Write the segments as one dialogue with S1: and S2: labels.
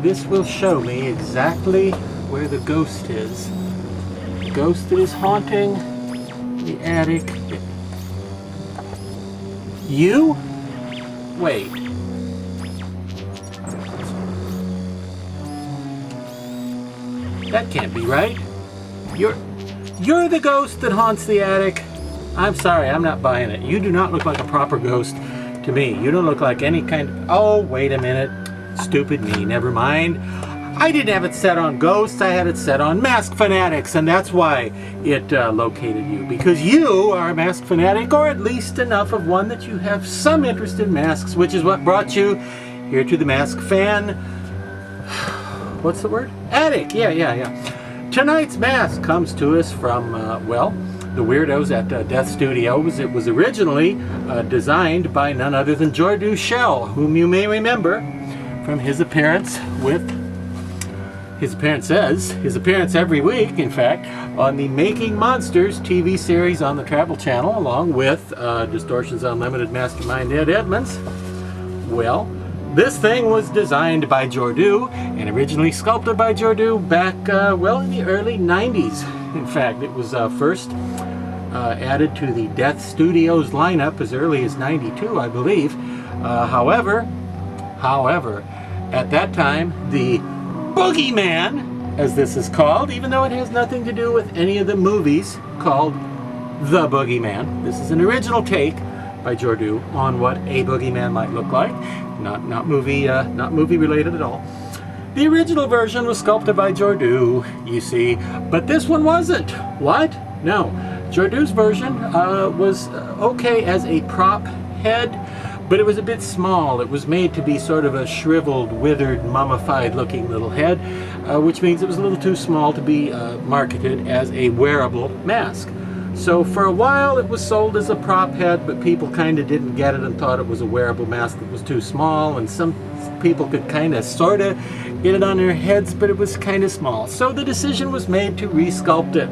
S1: this will show me exactly where the ghost is. The ghost that is haunting the attic. You? Wait. That can't be right. You're the ghost that haunts the attic. I'm sorry, I'm not buying it. You do not look like a proper ghost to me. You don't look like any kind of... Oh, wait a minute. Stupid me, never mind. I didn't have it set on ghosts, I had it set on mask fanatics, and that's why it located you. Because you are a mask fanatic, or at least enough of one that you have some interest in masks, which is what brought you here to the Mask Fan... What's the word? Attic, yeah. Tonight's mask comes to us from, well, the weirdos at Death Studios. It was originally designed by none other than Jordu Schell, whom you may remember from his appearance every week, in fact, on the Making Monsters TV series on the Travel Channel, along with Distortions Unlimited Mastermind Ed Edmonds. Well, this thing was designed by Jordu and originally sculpted by Jordu back, well, in the early 90s. In fact, it was first added to the Death Studios lineup as early as 92, I believe. However, at that time, the Boogeyman, as this is called, even though it has nothing to do with any of the movies called The Boogeyman. This is an original take by Jordu on what a boogeyman might look like. Not movie related at all. The original version was sculpted by Jordu, you see, but this one wasn't. What? No. Jordu's version was okay as a prop head, but it was a bit small. It was made to be sort of a shriveled, withered, mummified looking little head, which means it was a little too small to be marketed as a wearable mask. So for a while it was sold as a prop head, but people kind of didn't get it and thought it was a wearable mask that was too small, and some people could kind of sort of get it on their heads, but it was kind of small. So the decision was made to resculpt it.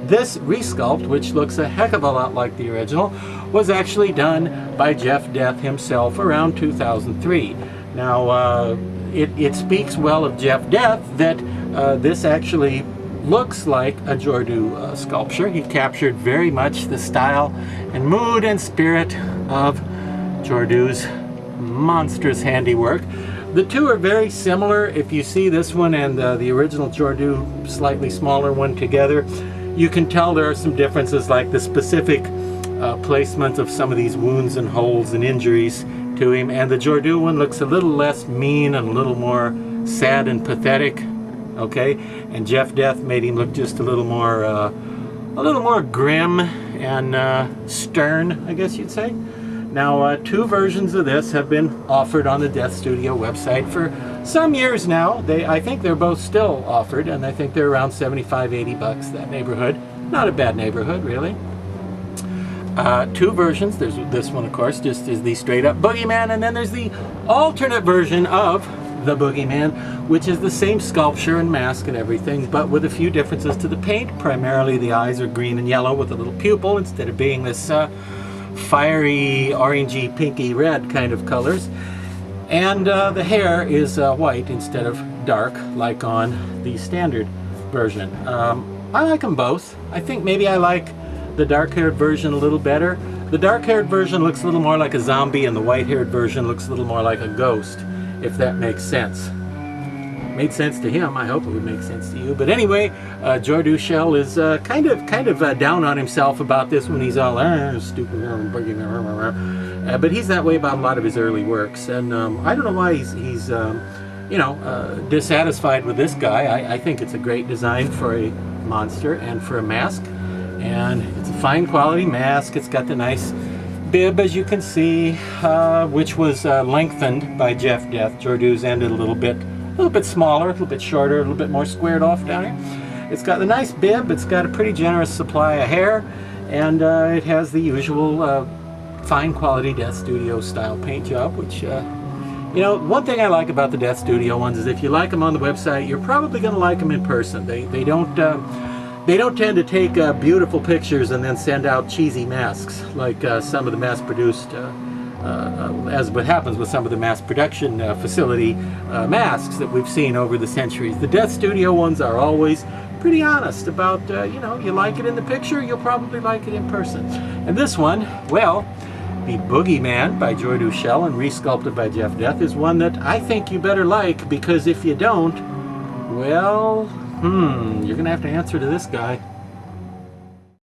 S1: This resculpt, which looks a heck of a lot like the original, was actually done by Jeff Death himself around 2003. Now, it speaks well of Jeff Death that this actually looks like a Jordu sculpture. He captured very much the style and mood and spirit of Jordu's monstrous handiwork. The two are very similar. If you see this one and the original Jordu slightly smaller one together, you can tell there are some differences, like the specific placement of some of these wounds and holes and injuries to him, and the Jordu one looks a little less mean and a little more sad and pathetic. Okay, and Jeff Death made him look just a little more grim and stern, I guess you'd say. Now, two versions of this have been offered on the Death Studio website for some years now. I think they're both still offered, and I think they're around 75, 80 bucks, that neighborhood. Not a bad neighborhood, really. Two versions. There's this one, of course, just is the straight up Boogeyman, and then there's the alternate version of the Boogeyman, which is the same sculpture and mask and everything, but with a few differences to the paint. Primarily the eyes are green and yellow with a little pupil instead of being this fiery, orangey, pinky red kind of colors. And the hair is white instead of dark like on the standard version. I like them both. I think maybe I like the dark-haired version a little better. The dark-haired version looks a little more like a zombie, and the white-haired version looks a little more like a ghost, if that makes sense. Made sense to him. I hope it would make sense to you. But anyway, Jordu Schell is kind of down on himself about this when he's all stupid, but he's that way about a lot of his early works, and I don't know why he's dissatisfied with this guy. I think it's a great design for a monster and for a mask, and it's a fine quality mask. It's got the nice bib, as you can see, which was lengthened by Jeff Death. Jordu's ended a little bit smaller, a little bit shorter, a little bit more squared off down here. It's got the nice bib. It's got a pretty generous supply of hair, and it has the usual fine quality Death Studio style paint job, which one thing I like about the Death Studio ones is if you like them on the website, you're probably going to like them in person. They don't tend to take beautiful pictures and then send out cheesy masks like some of the mass-produced as what happens with some of the mass production facility masks that we've seen over the centuries. The Death Studio ones are always pretty honest about, you know, you like it in the picture, you'll probably like it in person. And this one, well, the Boogeyman by Jordu Schell and resculpted by Jeff Death is one that I think you better like, because if you don't, well, you're gonna have to answer to this guy.